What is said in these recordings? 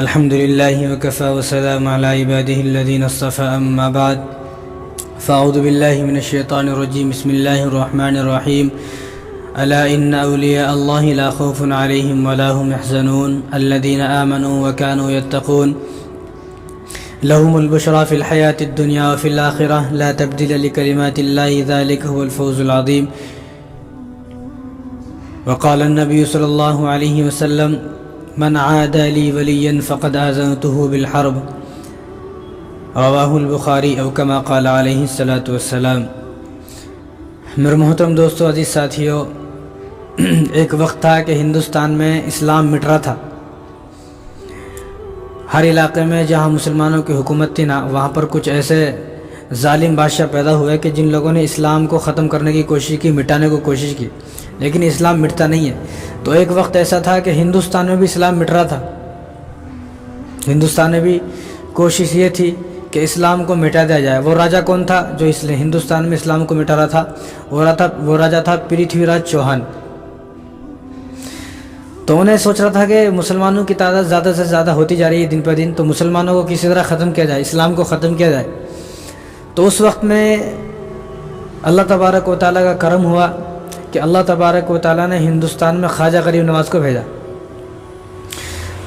الحمد لله وكفى وسلام على عباده الذين اصطفى أما بعد فأعوذ بالله من الشيطان الرجيم بسم الله الرحمن الرحيم ألا إن أولياء الله لا خوف عليهم ولا هم يحزنون الذين آمنوا وكانوا يتقون لهم البشرى في الحياة الدنيا وفي الآخرة لا تبديل لكلمات الله ذلك هو الفوز العظيم. وقال النبي صلى الله عليه وسلم من عادى لي وليا فقد آذنته بالحرب رواہ البخاری او کما قال علیہ الصلاۃ والسلام. میرے محترم دوستو، عزیز ساتھیو، ایک وقت تھا کہ ہندوستان میں اسلام مٹ رہا تھا. ہر علاقے میں جہاں مسلمانوں کی حکومت تھی نا، وہاں پر کچھ ایسے ظالم بادشاہ پیدا ہوئے کہ جن لوگوں نے اسلام کو ختم کرنے کی کوشش کی، مٹانے کو کوشش کی، لیکن اسلام مٹتا نہیں ہے. تو ایک وقت ایسا تھا کہ ہندوستان میں بھی اسلام مٹ رہا تھا. ہندوستان میں بھی کوشش یہ تھی کہ اسلام کو مٹا دیا جائے. وہ راجہ کون تھا جو اس لیے ہندوستان میں اسلام کو مٹا رہا تھا؟ وہ راجہ تھا پرتھوی راج چوہان. تو انہیں سوچ رہا تھا کہ مسلمانوں کی تعداد زیادہ سے زیادہ ہوتی جا رہی ہے دن پہ دن، تو مسلمانوں کو کسی طرح ختم کیا جائے، اسلام کو ختم کیا جائے. تو اس وقت میں اللہ تبارک و تعالیٰ کا کرم ہوا کہ اللہ تبارک و تعالیٰ نے ہندوستان میں خواجہ غریب نواز کو بھیجا.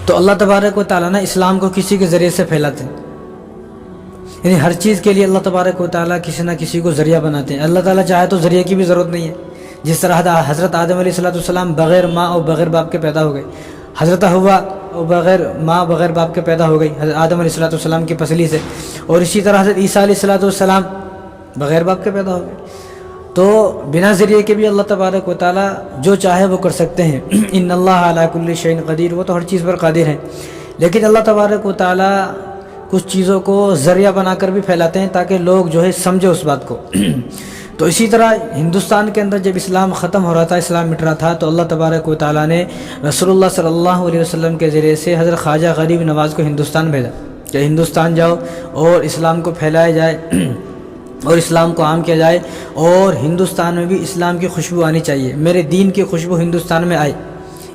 تو اللہ تبارک و تعالیٰ نے اسلام کو کسی کے ذریعے سے پھیلاتے ہیں، یعنی ہر چیز کے لیے اللہ تبارک و تعالیٰ کسی نہ کسی کو ذریعہ بناتے ہیں. اللہ تعالیٰ چاہے تو ذریعے کی بھی ضرورت نہیں ہے. جس طرح حضرت آدم علیہ السلام بغیر ماں اور بغیر باپ کے پیدا ہو گئے، حضرت حوا بغیر ماں بغیر باپ کے پیدا ہو گئی حضرت آدم علیہ السلام کی پسلی سے، اور اسی طرح حضرت عیسیٰ علیہ السلام بغیر باپ کے پیدا ہو گئے. تو بنا ذریعے کے بھی اللہ تبارک و تعالیٰ جو چاہے وہ کر سکتے ہیں. ان اللہ علی کل شیء قدیر، وہ تو ہر چیز پر قادر ہیں. لیکن اللہ تبارک و تعالیٰ کچھ چیزوں کو ذریعہ بنا کر بھی پھیلاتے ہیں تاکہ لوگ جو ہے سمجھے اس بات کو. تو اسی طرح ہندوستان کے اندر جب اسلام ختم ہو رہا تھا، اسلام مٹ رہا تھا، تو اللہ تبارک و تعالیٰ نے رسول اللہ صلی اللہ علیہ وسلم کے ذریعے سے حضرت خواجہ غریب نواز کو ہندوستان بھیجا کہ ہندوستان جاؤ اور اسلام کو پھیلایا جائے اور اسلام کو عام کیا جائے، اور ہندوستان میں بھی اسلام کی خوشبو آنی چاہیے، میرے دین کی خوشبو ہندوستان میں آئے.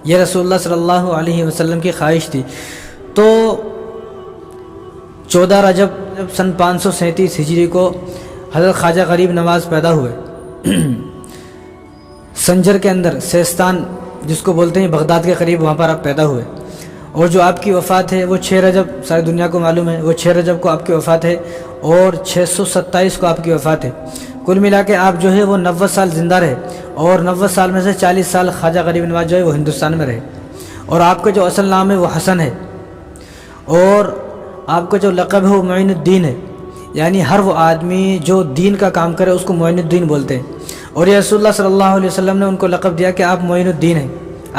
یہ رسول اللہ صلی اللہ علیہ وسلم کی خواہش تھی. تو 14 رجب سن 537 ہجری کو حضرت خواجہ غریب نواز پیدا ہوئے. سنجر کے اندر سیستان جس کو بولتے ہیں بغداد کے قریب، وہاں پر آپ پیدا ہوئے. اور جو آپ کی وفات ہے وہ 6 رجب، ساری دنیا کو معلوم ہے، وہ 6 رجب کو آپ کی وفات ہے اور 627 کو آپ کی وفات ہے. کل ملا کے آپ جو ہے وہ 90 سال زندہ رہے، اور 90 سال میں سے 40 سال خواجہ غریب نواز جو ہے وہ ہندوستان میں رہے. اور آپ کا جو اصل نام ہے وہ حسن ہے، اور آپ کا جو لقب ہے وہ معین الدین ہے. یعنی ہر وہ آدمی جو دین کا کام کرے اس کو معین الدین بولتے ہیں. اور یہ رسول اللہ صلی اللہ علیہ وسلم نے ان کو لقب دیا کہ آپ معین الدین ہیں،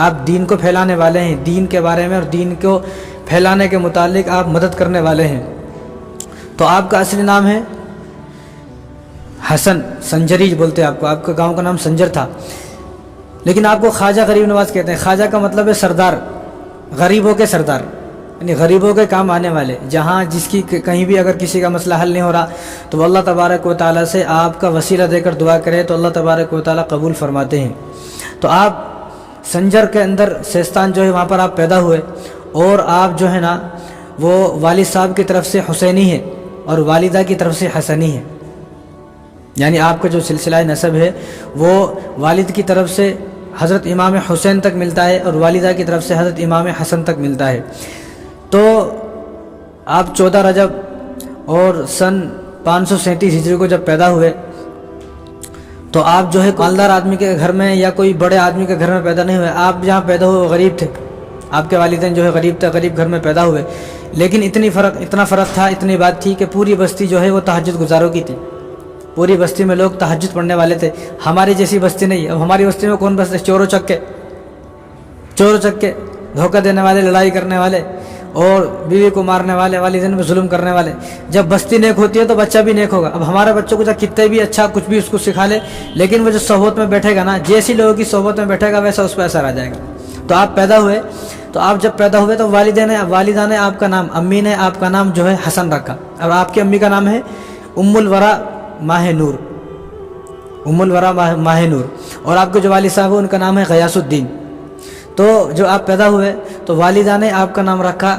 آپ دین کو پھیلانے والے ہیں، دین کے بارے میں اور دین کو پھیلانے کے متعلق آپ مدد کرنے والے ہیں. تو آپ کا اصلی نام ہے حسن، سنجری بولتے ہیں آپ کو، آپ کا گاؤں کا نام سنجر تھا، لیکن آپ کو خواجہ غریب نواز کہتے ہیں. خواجہ کا مطلب ہے سردار، غریبوں کے سردار، یعنی غریبوں کے کام آنے والے. جہاں جس کی کہیں بھی اگر کسی کا مسئلہ حل نہیں ہو رہا تو وہ اللہ تبارک و تعالیٰ سے آپ کا وسیلہ دے کر دعا کرے تو اللہ تبارک و تعالیٰ قبول فرماتے ہیں. تو آپ سنجر کے اندر سیستان جو ہے وہاں پر آپ پیدا ہوئے، اور آپ جو ہے نا وہ والد صاحب کی طرف سے حسینی ہے اور والدہ کی طرف سے حسنی ہے. یعنی آپ کا جو سلسلہ نسب ہے وہ والد کی طرف سے حضرت امام حسین تک ملتا ہے اور والدہ کی طرف سے حضرت امام حسن تک ملتا ہے. تو آپ 14 رجب اور سن 537 ہجری کو جب پیدا ہوئے تو آپ جو ہے مالدار آدمی کے گھر میں یا کوئی بڑے آدمی کے گھر میں پیدا نہیں ہوئے. آپ جہاں پیدا ہوئے وہ غریب تھے، آپ کے والدین جو ہے غریب تھے، غریب گھر میں پیدا ہوئے. لیکن اتنا فرق تھا، اتنی بات تھی کہ پوری بستی جو ہے وہ تہجد گزاروں کی تھی. پوری بستی میں لوگ تہجد پڑھنے والے تھے. ہماری جیسی بستی نہیں. اب ہماری بستی میں کون بستے؟ چور و چکے، دھوکہ دینے والے، لڑائی کرنے والے، اور بیوی کو مارنے والے، والدین پہ ظلم کرنے والے. جب بستی نیک ہوتی ہے تو بچہ بھی نیک ہوگا. اب ہمارے بچوں کو کتنے بھی اچھا کچھ بھی اس کو سکھا لے، لیکن وہ جو صحبت میں بیٹھے گا نا، جیسی لوگوں کی صحبت میں بیٹھے گا ویسا اس پہ اثر آ جائے گا. تو آپ پیدا ہوئے، تو آپ جب پیدا ہوئے تو والدہ نے آپ کا نام، امی نے آپ کا نام جو ہے حسن رکھا. اور آپ کی امی کا نام ہے ام الورا ماہ نور، ماہ نور. اور آپ کے جو والد صاحب ہیں ان کا نام ہے غیاث الدین. تو جو آپ پیدا ہوئے تو والدہ نے آپ کا نام رکھا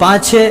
5-6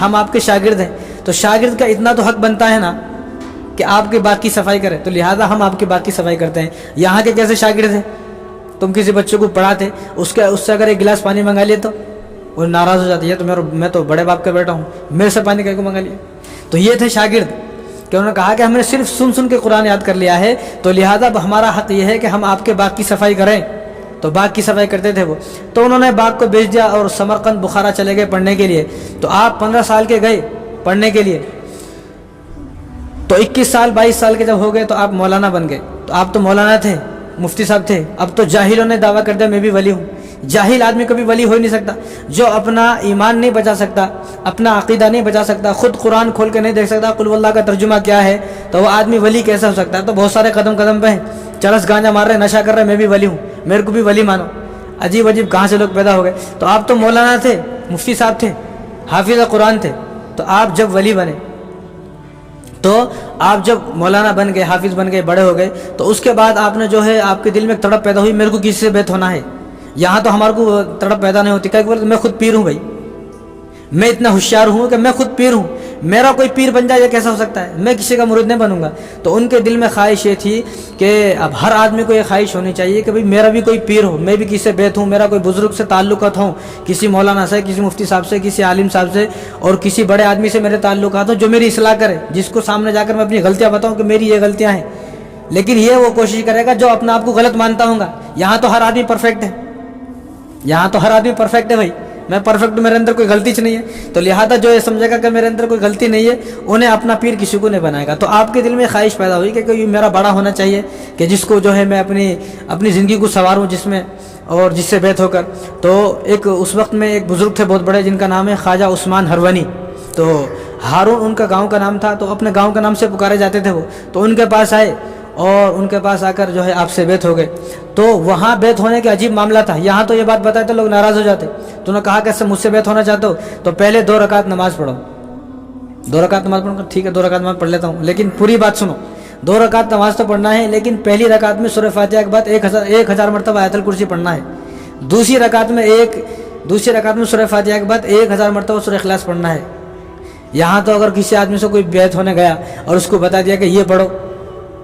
ہم آپ کے شاگرد ہیں، تو شاگرد کا اتنا تو حق بنتا ہے نا کہ آپ کے باغ کی صفائی کرے، تو لہٰذا ہم آپ کے باغ کی صفائی کرتے ہیں۔ یہاں کے کیسے شاگرد ہیں؟ تم کسی بچے کو پڑھاتے، اس سے اگر ایک گلاس پانی منگا لیے تو وہ ناراض ہو جاتی ہے، تو میں تو بڑے باپ کا بیٹا ہوں، میرے سے پانی کہیں کو منگا لیا؟ تو یہ تھے شاگرد کہ انہوں نے کہا کہ ہم نے صرف سن کے قرآن یاد کر لیا ہے، تو لہٰذا اب ہمارا حق یہ ہے کہ ہم آپ کے باغ کی صفائی کریں۔ تو باغ کی صفائی کرتے تھے وہ، تو انہوں نے باغ کو بیچ دیا اور سمرقند بخارا چلے گئے پڑھنے کے لیے۔ تو آپ 15 سال کے گئے پڑھنے کے لیے، تو 21 سال 22 سال کے جب ہو گئے تو آپ مولانا بن گئے۔ تو آپ تو مولانا تھے، مفتی صاحب تھے، اب تو جاہلوں نے دعویٰ کر دیا میں بھی ولی ہوں۔ جاہل آدمی کبھی ولی ہو ہی نہیں سکتا، جو اپنا ایمان نہیں بچا سکتا، اپنا عقیدہ نہیں بچا سکتا، خود قرآن کھول کے نہیں دیکھ سکتا قل واللہ کا ترجمہ کیا ہے، تو وہ آدمی ولی کیسے ہو سکتا ہے؟ تو بہت سارے قدم قدم پہ ہیں، چرس گانجا مار رہے ہیں، نشہ کر رہے ہیں، میں بھی ولی ہوں، میرے کو بھی ولی مانو۔ عجیب عجیب کہاں سے لوگ پیدا ہو گئے۔ تو آپ تو مولانا تھے، مفتی صاحب تھے، حافظ قرآن تھے، تو آپ جب ولی بنے، تو آپ جب مولانا بن گئے، حافظ بن گئے، بڑے ہو گئے، تو اس کے بعد آپ نے جو ہے آپ کے دل میں ایک تڑپ پیدا ہوئی میرے کو کسی سے بیعت ہونا ہے۔ یہاں تو ہمارے کو تڑپ پیدا نہیں ہوتی، کہ میں خود پیر ہوں بھائی، میں اتنا ہوشیار ہوں کہ میں خود پیر ہوں، میرا کوئی پیر بن جائے یہ کیسا ہو سکتا ہے، میں کسی کا مرید نہیں بنوں گا۔ تو ان کے دل میں خواہش یہ تھی کہ اب ہر آدمی کو یہ خواہش ہونی چاہیے کہ بھئی میرا بھی کوئی پیر ہو، میں بھی کسی سے بیعت ہوں، میرا کوئی بزرگ سے تعلقات ہوں، کسی مولانا سے، کسی مفتی صاحب سے، کسی عالم صاحب سے، اور کسی بڑے آدمی سے میرے تعلقات ہوں جو میری اصلاح کرے، جس کو سامنے جا کر میں اپنی غلطیاں بتاؤں کہ میری یہ غلطیاں ہیں۔ لیکن یہ وہ کوشش کرے گا جو اپنا آپ کو غلط مانتا ہوں گا۔ یہاں تو ہر آدمی پرفیکٹ ہے، یہاں تو ہر آدمی پرفیکٹ ہے بھائی، میں پرفیکٹ، میرے اندر کوئی غلطی نہیں ہے، تو لہذا جو یہ سمجھے گا کہ میرے اندر کوئی غلطی نہیں ہے انہیں اپنا پیر کسی کو نہیں بنائے گا۔ تو آپ کے دل میں خواہش پیدا ہوئی کہ کوئی میرا بڑا ہونا چاہیے کہ جس کو جو ہے میں اپنی زندگی کو سنواروں جس میں، اور جس سے بیعت ہو کر۔ تو اس وقت میں ایک بزرگ تھے بہت بڑے جن کا نام ہے خواجہ عثمان ہروانی، تو ہارون ان کا گاؤں کا نام تھا، تو اپنے گاؤں کے نام سے پکارے جاتے تھے وہ، تو ان کے پاس آئے اور ان کے پاس آ کر جو ہے آپ سے بیعت ہو گئے۔ تو وہاں بیعت ہونے کے عجیب معاملہ تھا، یہاں تو یہ بات بتائے تو لوگ ناراض ہو جاتے۔ تو انہوں نے کہا کہ مجھ سے بیعت ہونا چاہتے ہو تو پہلے 2 رکعت نماز پڑھو۔ 2 رکعت نماز پڑھو، ٹھیک ہے 2 رکعت نماز پڑھ لیتا ہوں، لیکن پوری بات سنو۔ 2 رکعت نماز تو پڑھنا ہے، لیکن پہلی رکعت میں سورہ فاتحہ کے بعد 1000 مرتبہ آیت الکرسی پڑھنا ہے۔ دوسری رکعت میں سورہ فاتحہ کے بعد 1000 مرتبہ سورہ اخلاص پڑھنا ہے۔ یہاں تو اگر کسی آدمی سے کوئی بیعت ہونے گیا اور اس کو بتا دیا کہ یہ پڑھو،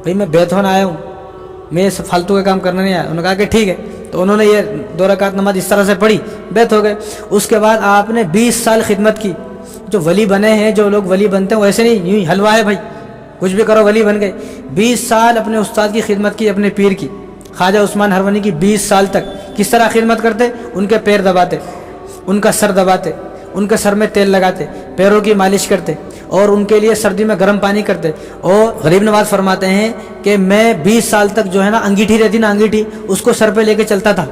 بھائی میں بیعت ہونے آیا ہوں، میں فالتو کا کام کرنا نہیں آیا، انہوں نے کہا کہ ٹھیک ہے۔ تو انہوں نے یہ 2 رکعت نماز اس طرح سے پڑھی، بیعت ہو گئے۔ اس کے بعد آپ نے 20 سال خدمت کی۔ جو ولی بنے ہیں، جو لوگ ولی بنتے ہیں وہ ایسے نہیں یوں ہی حلوہ ہے بھائی کچھ بھی کرو ولی بن گئے۔ 20 سال اپنے استاد کی خدمت کی، اپنے پیر کی، خواجہ عثمان ہروانی کی 20 سال تک۔ کس طرح خدمت کرتے؟ ان کے پیر دباتے، ان کا سر دباتے، ان کے سر میں تیل لگاتے، پیروں کی مالش کرتے، اور ان کے لیے سردی میں گرم پانی کرتے۔ اور غریب نواز فرماتے ہیں کہ میں 20 سال تک جو ہے نا انگیٹھی رہتی نا، انگیٹھی اس کو سر پہ لے کے چلتا تھا،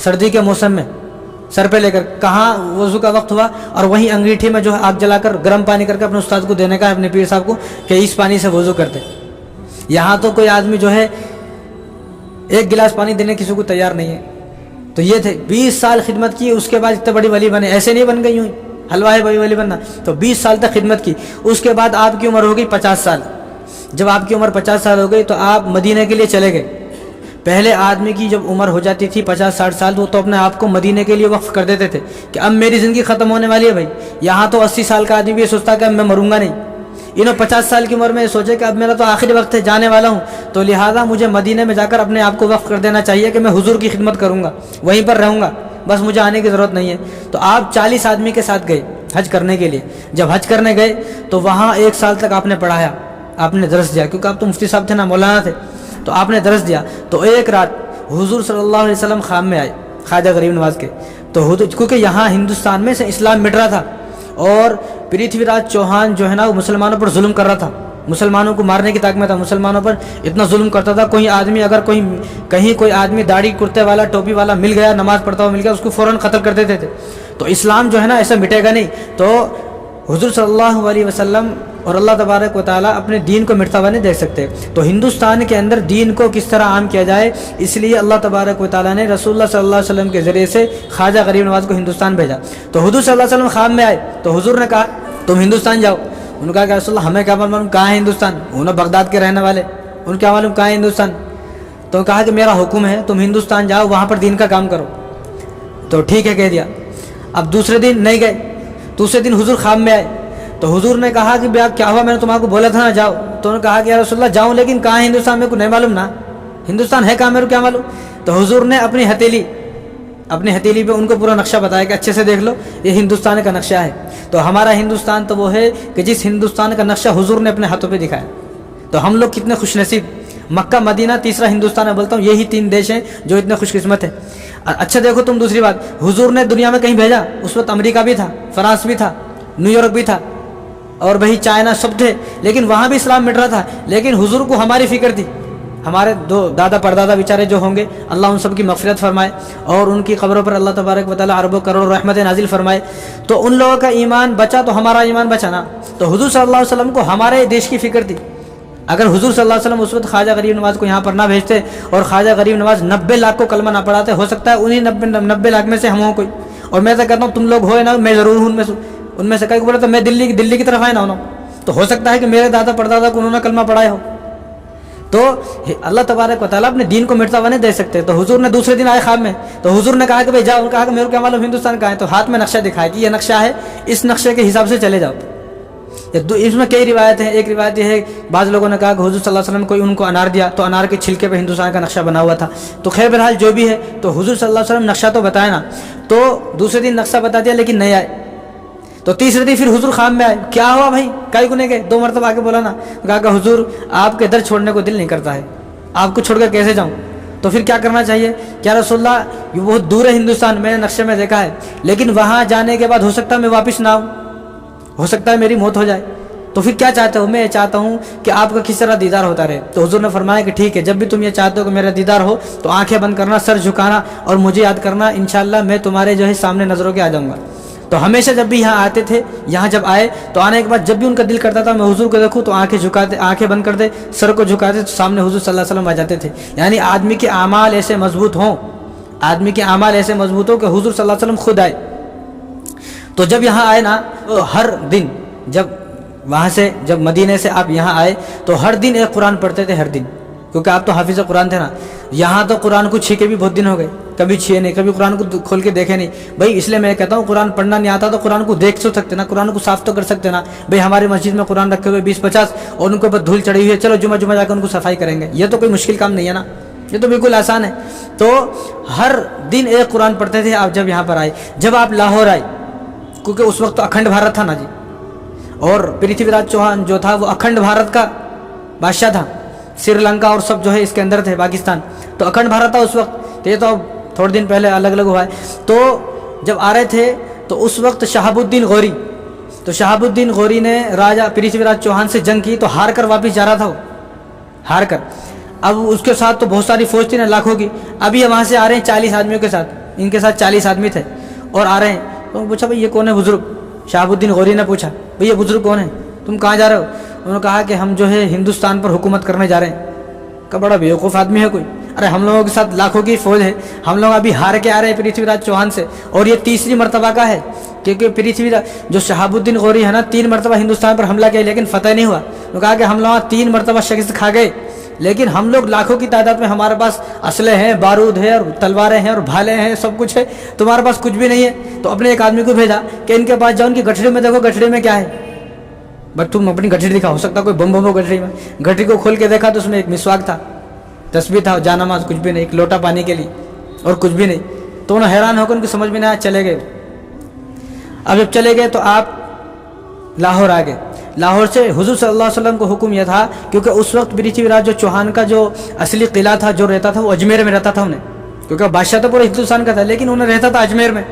سردی کے موسم میں سر پہ لے کر، کہاں وضو کا وقت ہوا اور وہیں انگیٹھی میں جو ہے آگ جلا کر گرم پانی کر کے اپنے استاد کو دینے کا ہے، اپنے پیر صاحب کو، کہ اس پانی سے وضو کرتے۔ یہاں تو کوئی آدمی جو ہے 1 گلاس پانی دینے کسی کو تیار نہیں ہے۔ تو یہ تھے 20 سال خدمت کی، اس کے بعد اتنے بڑی ولی بنے، ایسے نہیں بن گئی یوں حلوہ ہے بھائی ولی بننا۔ تو 20 سال تک خدمت کی۔ اس کے بعد آپ کی عمر ہو گئی 50 سال۔ جب آپ کی عمر 50 سال ہو گئی تو آپ مدینہ کے لیے چلے گئے۔ پہلے آدمی کی جب عمر ہو جاتی تھی 50-60 سال تو اپنے آپ کو مدینے کے لیے وقف کر دیتے تھے کہ اب میری زندگی ختم ہونے والی ہے بھائی۔ یہاں تو 80 سال کا آدمی بھی یہ سوچتا کہ اب میں مروں گا نہیں، انہوں 50 سال کی عمر میں یہ سوچے کہ اب میرا تو آخری وقت ہے، جانے والا ہوں، تو لہٰذا مجھے مدینے میں جا کر اپنے آپ کو وقف کر دینا چاہیے کہ میں حضور کی خدمت کروں گا، وہیں پر رہوں گا، بس مجھے آنے کی ضرورت نہیں ہے۔ تو آپ 40 آدمی کے ساتھ گئے حج کرنے کے لیے۔ جب حج کرنے گئے تو وہاں 1 سال تک آپ نے پڑھایا، آپ نے درس دیا، کیونکہ آپ تو مفتی صاحب تھے نا، مولانا تھے، تو آپ نے درس دیا۔ تو ایک رات حضور صلی اللہ علیہ وسلم خام میں آئے خواجہ غریب نواز کے، تو کیونکہ یہاں ہندوستان میں سے اسلام مٹ رہا تھا اور پرتھوی راج چوہان جو ہے نا وہ مسلمانوں پر ظلم کر رہا تھا، مسلمانوں کو مارنے کی طاقت میں تھا، مسلمانوں پر اتنا ظلم کرتا تھا۔ کوئی آدمی اگر کہیں کوئی آدمی داڑھی کرتے والا ٹوپی والا مل گیا، نماز پڑھتا ہوا مل گیا، اس کو فوراً قتل کر دیتے تھے۔ تو اسلام جو ہے نا ایسا مٹے گا نہیں۔ تو حضور صلی اللہ علیہ وسلم اور اللہ تبارک و تعالیٰ اپنے دین کو مٹتا ہوا نہیں دیکھ سکتے۔ تو ہندوستان کے اندر دین کو کس طرح عام کیا جائے، اس لیے اللہ تبارک و تعالیٰ نے رسول اللہ صلی اللہ علیہ وسلم کے ذریعے سے خواجہ غریب نواز کو ہندوستان بھیجا۔ تو حضور صلی اللہ علیہ وسلم خام میں آئے تو حضور نے کہا تم ہندوستان جاؤ۔ انہوں نے کہا کہ رسول اللہ ہمیں کیا معلوم کہاں ہے ہندوستان، انہوں بغداد کے رہنے والے، ان کیا معلوم کہاں ہے ہندوستان۔ تو کہا کہ میرا حکم ہے تم ہندوستان جاؤ، وہاں پر دین کا کام کرو۔ تو ٹھیک ہے کہہ دیا۔ اب دوسرے دن نہیں گئے، دوسرے دن حضور خام میں آئے تو حضور نے کہا کہ بھیا کیا ہوا, میں نے تمہارے کو بولا تھا نا جاؤ. تو انہوں نے کہا کہ یا رسول اللہ جاؤں, لیکن کہاں ہے ہندوستان, میرے کو نہیں معلوم نا, ہندوستان ہے کہاں میرے کو کیا معلوم. تو حضور نے اپنی ہتھیلی پہ ان کو پورا نقشہ بتایا کہ اچھے سے دیکھ لو یہ ہندوستان کا نقشہ ہے. تو ہمارا ہندوستان تو وہ ہے کہ جس ہندوستان کا نقشہ حضور نے اپنے ہاتھوں پہ دکھایا. تو ہم لوگ کتنے خوش نصیب, مکہ مدینہ تیسرا ہندوستان ہے, بولتا ہوں یہی 3 دیش ہیں جو اتنے خوش قسمت ہیں. اچھا دیکھو تم دوسری بات, حضور نے دنیا میں کہیں بھیجا, اس وقت امریکہ بھی تھا, فرانس بھی تھا, نیو یارک بھی تھا, اور وہی چائنا سب تھے, لیکن وہاں بھی اسلام مٹ رہا تھا. لیکن حضور کو ہماری فکر تھی. ہمارے 2 دادا پردادا بیچارے جو ہوں گے, اللہ ان سب کی مغفرت فرمائے اور ان کی قبروں پر اللہ تبارک و تعالی اربوں کروڑ رحمت نازل فرمائے. تو ان لوگوں کا ایمان بچا تو ہمارا ایمان بچا نا. تو حضور صلی اللہ علیہ وسلم کو ہمارے دیش کی فکر تھی. اگر حضور صلی اللہ علیہ وسلم اس وقت خواجہ غریب نواز کو یہاں پر نہ بھیجتے اور خواجہ غریب نواز 90 لاکھ کو کلمہ نہ پڑھاتے, ہو سکتا ہے انہیں 90 لاکھ میں سے ہم ہوں کوئی. اور میں تو کہتا ہوں تم لوگ ہوئے نا, میں ضرور ہوں ان میں سے. کئی کو بولا تو میں دلی کی طرف آئے نہ ہوں, تو ہو سکتا ہے کہ میرے دادا پردادا کو انہوں نے کلمہ پڑھایا ہو. تو اللہ تبارک و تعالیٰ اپنے دین کو مٹتا ہوا نہیں دے سکتے. تو حضور نے دوسرے دن آئے خواب میں, تو حضور نے کہا کہ بھائی جاؤ. کہا کہ میرے کو کیا معلوم ہندوستان کہاں ہے. تو ہاتھ میں نقشہ دکھایا کہ یہ نقشہ ہے, اس نقشے کے حساب سے چلے جاؤ. اس میں کئی روایتیں ہیں. ایک روایت یہ ہے, بعض لوگوں نے کہا کہ حضور صلی اللہ علیہ وسلم کو ان کو انار دیا, تو انار کے چھلکے پہ ہندوستان کا نقشہ بنا ہوا تھا. تو خیر بہرحال جو بھی ہے, تو حضور صلی اللہ علیہ وسلم نقشہ تو بتایا نا. تو دوسرے دن نقشہ بتا دیا لیکن نہیں آئے. تو تیسرے دن پھر حضور خواب میں آئے. کیا ہوا بھائی, کائی کو نہیں گئے. 2 مرتبہ آ کے بولا نا, کہا کہ حضور آپ کے در چھوڑنے کو دل نہیں کرتا ہے, آپ کو چھوڑ کر کیسے جاؤں. تو پھر کیا کرنا چاہیے. کیا رسول اللہ یہ بہت دور ہے ہندوستان, میں نے نقشے میں دیکھا ہے, لیکن وہاں جانے کے بعد ہو سکتا ہے میں واپس نہ آؤں, ہو سکتا ہے میری موت ہو جائے. تو پھر کیا چاہتے ہو. میں یہ چاہتا ہوں کہ آپ کا کس طرح دیدار ہوتا رہے. تو حضور نے فرمایا کہ ٹھیک ہے, جب بھی تم یہ چاہتے ہو کہ میرا دیدار ہو تو آنکھیں بند کرنا, سر جھکانا اور مجھے یاد کرنا, انشاءاللہ میں تمہارے جو ہے سامنے نظروں کے آ جاؤں گا. تو ہمیشہ جب بھی یہاں آتے تھے, یہاں جب آئے تو آنے کے بعد جب بھی ان کا دل کرتا تھا میں حضور کو دیکھوں تو آنکھیں بند کر دے, سر کو جھکاتے, تو سامنے حضور صلی اللہ علیہ وسلم آ جاتے تھے. یعنی آدمی کے اعمال ایسے مضبوط ہوں, کہ حضور صلی اللہ علیہ وسلم خود آئے. تو جب یہاں آئے نا, تو ہر دن جب مدینے سے آپ یہاں آئے تو ہر دن ایک قرآن پڑھتے تھے, ہر دن, کیونکہ آپ تو حافظ قرآن تھے نا. یہاں تو قرآن کو چھیکے بھی بہت دن ہو گئے, کبھی چھیے نہیں, کبھی قرآن کو کھول کے دیکھے نہیں. بھائی اس لیے میں کہتا ہوں قرآن پڑھنا نہیں آتا تو قرآن کو دیکھ تو سکتے نا, قرآن کو صاف تو کر سکتے نا. بھائی ہماری مسجد میں قرآن رکھے ہوئے 20-50 اور ان کے اوپر دھول چڑھی ہوئی ہے, چلو جمعہ جا کے ان کو صفائی کریں گے, یہ تو کوئی مشکل کام نہیں ہے نا, یہ تو بالکل آسان ہے. تو ہر دن ایک قرآن پڑھتے تھے آپ جب یہاں پر آئے. جب آپ لاہور آئے, کیونکہ اس وقت تو اکھنڈ بھارت تھا نا جی, اور پرتھوی راج چوہان جو تھا وہ اکھنڈ بھارت کا بادشاہ تھا. سری لنکا اور سب جو ہے اس کے اندر تھے, پاکستان تو اکھنڈ بھارت تھا اس وقت. یہ تو تھوڑے دن پہلے الگ الگ ہوا ہے. تو جب آ رہے تھے تو اس وقت شہاب الدین غوری نے راجہ پرتھوی راج چوہان سے جنگ کی, تو ہار کر واپس جا رہا تھا, ہار کر. اب اس کے ساتھ تو بہت ساری فوج تھی نا, لاکھوں کی. ابھی وہاں سے آ رہے ہیں 40 آدمیوں کے ساتھ, ان کے ساتھ 40 آدمی تھے اور آ رہے ہیں. تو پوچھا بھائی یہ کون ہے بزرگ. شہاب الدین غوری نے پوچھا بھئی یہ بزرگ کون ہے, تم کہاں جا رہے ہو. انہوں نے کہا کہ ہم جو ہے ہندوستان پر حکومت کرنے جا رہے ہیں. کہ بڑا بیوقوف آدمی ہے کوئی, ارے ہم لوگوں کے ساتھ لاکھوں کی فوج ہے, ہم لوگ ابھی ہار کے آ رہے ہیں پرتھوی راج چوہان سے, اور یہ تیسری مرتبہ کا ہے, کیونکہ جو شہاب الدین غوری ہے نا 3 مرتبہ ہندوستان پر حملہ کیا لیکن فتح نہیں ہوا. انہوں نے کہا کہ ہم لوگ 3 مرتبہ شکست کھا گئے, لیکن ہم لوگ لاکھوں کی تعداد میں, ہمارے پاس اسلحے ہیں, بارود ہے اور تلواریں ہیں اور بھالے ہیں, سب کچھ ہے, تمہارے پاس کچھ بھی نہیں ہے. تو اپنے ایک آدمی کو بھیجا کہ ان کے پاس جاؤ, ان کی گٹھڑی میں دیکھو گٹھڑی میں کیا ہے. بٹ تم اپنی گٹھڑی دکھا, ہو سکتا کوئی بم ہو گٹھڑی میں. گٹھڑی کو کھول کے دیکھا تو اس میں ایک مسواک تھا, تسبیح تھا, جانماز کچھ بھی نہیں, ایک لوٹا پانی کے لیے اور کچھ بھی نہیں. تو انہوں حیران ہو کر ان کی سمجھ میں نہیں آیا, چلے گئے. اب جب چلے گئے تو آپ لاہور آ گئے. لاہور سے حضور صلی اللہ علیہ وسلم کو حکم یہ تھا, کیونکہ اس وقت پرتھوی راج جو چوہان کا جو اصلی قلعہ تھا جو رہتا تھا وہ اجمیر میں رہتا تھا انہیں, کیونکہ بادشاہ تو پورے ہندوستان کا تھا لیکن انہیں رہتا تھا اجمیر میں.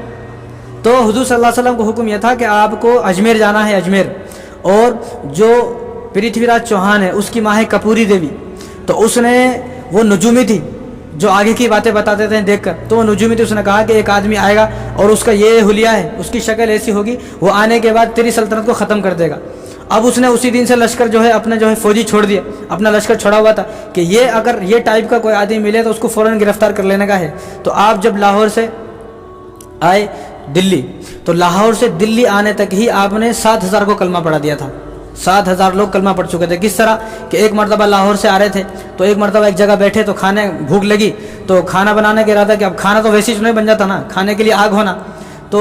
تو حضور صلی اللہ علیہ وسلم کو حکم یہ تھا کہ آپ کو اجمیر جانا ہے, اجمیر. اور جو پرتھوی راج چوہان ہے اس کی ماں ہے کپوری دیوی, تو اس نے, وہ نجومی تھی جو آگے کی باتیں بتاتے تھے دیکھ کر, تو وہ نجومی تھی. اس نے کہا کہ ایک آدمی آئے گا اور اس کا یہ حلیہ ہے, اس کی شکل ایسی ہوگی, وہ آنے کے بعد تیری سلطنت کو ختم کر دے گا. اب اس نے اسی دن سے لشکر جو ہے اپنے جو ہے فوجی چھوڑ دیا, اپنا لشکر چھوڑا ہوا تھا کہ یہ اگر یہ ٹائپ کا کوئی آدمی ملے تو اس کو فوراً گرفتار کر لینے کا ہے. تو آپ جب لاہور سے آئے دلی, تو لاہور سے دلی آنے تک ہی آپ نے 7,000 کو کلمہ پڑھا دیا تھا. 7,000 لوگ کلمہ پڑھ چکے تھے. کس طرح کہ ایک مرتبہ لاہور سے آ رہے تھے تو ایک مرتبہ ایک جگہ بیٹھے تو کھانے بھوک لگی, تو کھانا بنانے کا ارادہ کہ اب کھانا تو ویسے ہی نہیں بن جاتا نا, کھانے کے لیے آگ ہونا. تو